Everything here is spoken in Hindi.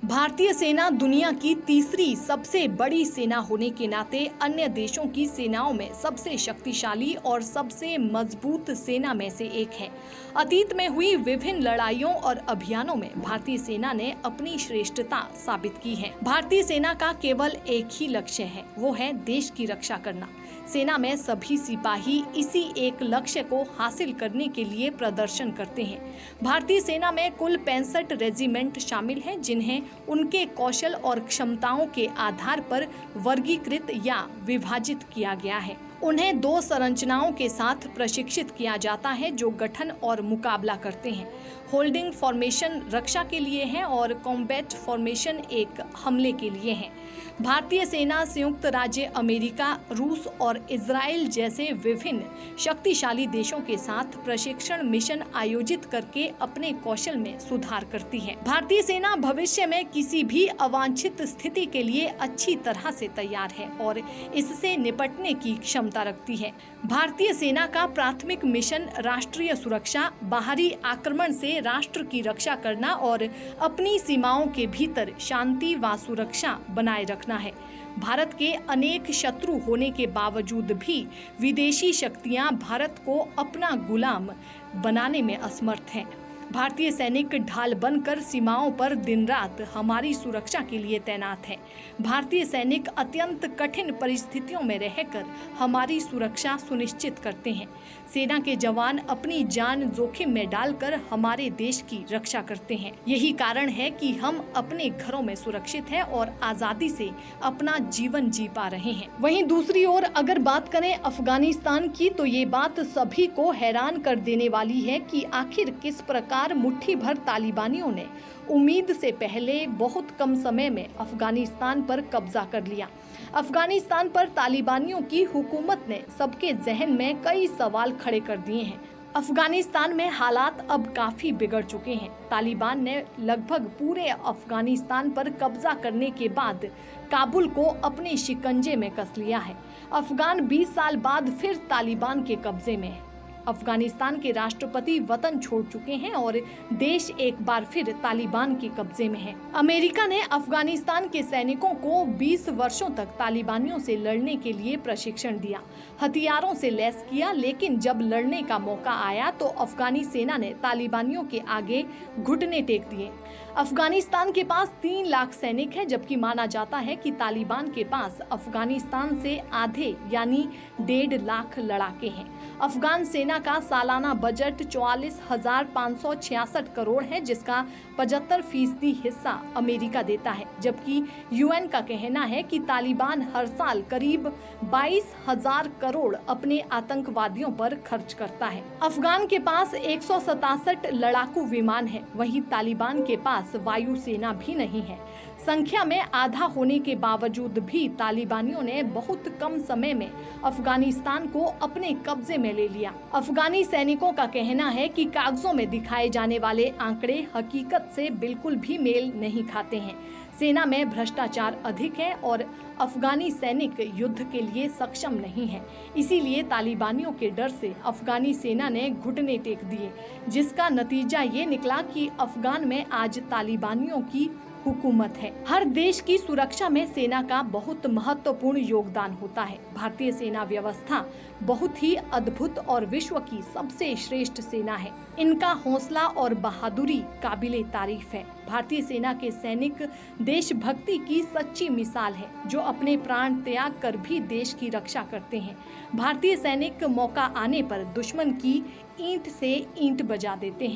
भारतीय सेना दुनिया की तीसरी सबसे बड़ी सेना होने के नाते अन्य देशों की सेनाओं में सबसे शक्तिशाली और सबसे मजबूत सेना में से एक है। अतीत में हुई विभिन्न लड़ाइयों और अभियानों में भारतीय सेना ने अपनी श्रेष्ठता साबित की है। भारतीय सेना का केवल एक ही लक्ष्य है, वो है देश की रक्षा करना। सेना में सभी सिपाही इसी एक लक्ष्य को हासिल करने के लिए प्रदर्शन करते हैं। भारतीय सेना में कुल 65 रेजिमेंट शामिल हैं, जिन्हें उनके कौशल और क्षमताओं के आधार पर वर्गीकृत या विभाजित किया गया है। उन्हें 2 संरचनाओं के साथ प्रशिक्षित किया जाता है जो गठन और मुकाबला करते हैं। होल्डिंग फॉर्मेशन रक्षा के लिए है और कॉम्बैट फॉर्मेशन एक हमले के लिए है। भारतीय सेना संयुक्त राज्य अमेरिका, रूस और इजराइल जैसे विभिन्न शक्तिशाली देशों के साथ प्रशिक्षण मिशन आयोजित करके अपने कौशल में सुधार करती है। भारतीय सेना भविष्य में किसी भी अवांछित स्थिति के लिए अच्छी तरह से तैयार है और इससे निपटने की क्षमता रखती है। भारतीय सेना का प्राथमिक मिशन राष्ट्रीय सुरक्षा, बाहरी आक्रमण से राष्ट्र की रक्षा करना और अपनी सीमाओं के भीतर शांति व सुरक्षा बनाए रखना है। भारत के अनेक शत्रु होने के बावजूद भी विदेशी शक्तियां भारत को अपना गुलाम बनाने में असमर्थ हैं। भारतीय सैनिक ढाल बनकर सीमाओं पर दिन रात हमारी सुरक्षा के लिए तैनात हैं। भारतीय सैनिक अत्यंत कठिन परिस्थितियों में रहकर हमारी सुरक्षा सुनिश्चित करते हैं। सेना के जवान अपनी जान जोखिम में डालकर हमारे देश की रक्षा करते हैं। यही कारण है कि हम अपने घरों में सुरक्षित हैं और आजादी से अपना जीवन जी पा रहे हैं। वहीं दूसरी ओर अगर बात करें अफगानिस्तान की, तो ये बात सभी को हैरान कर देने वाली है कि आखिर किस प्रकार मुट्ठी भर तालिबानियों ने उम्मीद से पहले बहुत कम समय में अफगानिस्तान पर कब्जा कर लिया। अफगानिस्तान पर तालिबानियों की हुकूमत ने सबके जहन में कई सवाल खड़े कर दिए हैं। अफगानिस्तान में हालात अब काफी बिगड़ चुके हैं। तालिबान ने लगभग पूरे अफगानिस्तान पर कब्जा करने के बाद काबुल को अपने शिकंजे में कस लिया है। अफगान 20 साल बाद फिर तालिबान के कब्जे में है। अफगानिस्तान के राष्ट्रपति वतन छोड़ चुके हैं और देश एक बार फिर तालिबान के कब्जे में है। अमेरिका ने अफगानिस्तान के सैनिकों को 20 वर्षों तक तालिबानियों से लड़ने के लिए प्रशिक्षण दिया, हथियारों से लैस किया, लेकिन जब लड़ने का मौका आया तो अफगानी सेना ने तालिबानियों के आगे घुटने टेक दिए। अफगानिस्तान के पास 3 लाख सैनिक हैं, जबकि माना जाता है कि तालिबान के पास अफगानिस्तान से आधे यानी 1.5 लाख लड़ाके हैं। अफगान सेना का सालाना बजट 44,566 करोड़ है, जिसका 75% हिस्सा अमेरिका देता है, जबकि यूएन का कहना है कि तालिबान हर साल करीब 22,000 करोड़ अपने आतंकवादियों पर खर्च करता है। अफगान के पास 167 लड़ाकू विमान है, वहीं तालिबान के पास वायु सेना भी नहीं है। संख्या में आधा होने के बावजूद भी तालिबानियों ने बहुत कम समय में अफगानिस्तान को अपने कब्जे में ले लिया। अफगानी सैनिकों का कहना है कि कागजों में दिखाए जाने वाले आंकड़े हकीकत से बिल्कुल भी मेल नहीं खाते हैं। सेना में भ्रष्टाचार अधिक है और अफगानी सैनिक युद्ध के लिए सक्षम नहीं है। इसीलिए तालिबानियों के डर से अफगानी सेना ने घुटने टेक दिए, जिसका नतीजा ये निकला कि अफगान में आज तालिबानियों की हुकूमत है। हर देश की सुरक्षा में सेना का बहुत महत्वपूर्ण योगदान होता है। भारतीय सेना व्यवस्था बहुत ही अद्भुत और विश्व की सबसे श्रेष्ठ सेना है। इनका हौसला और बहादुरी काबिले तारीफ है। भारतीय सेना के सैनिक देशभक्ति की सच्ची मिसाल है, जो अपने प्राण त्याग कर भी देश की रक्षा करते हैं। भारतीय सैनिक मौका आने पर दुश्मन की ईंट से ईंट बजा देते हैं।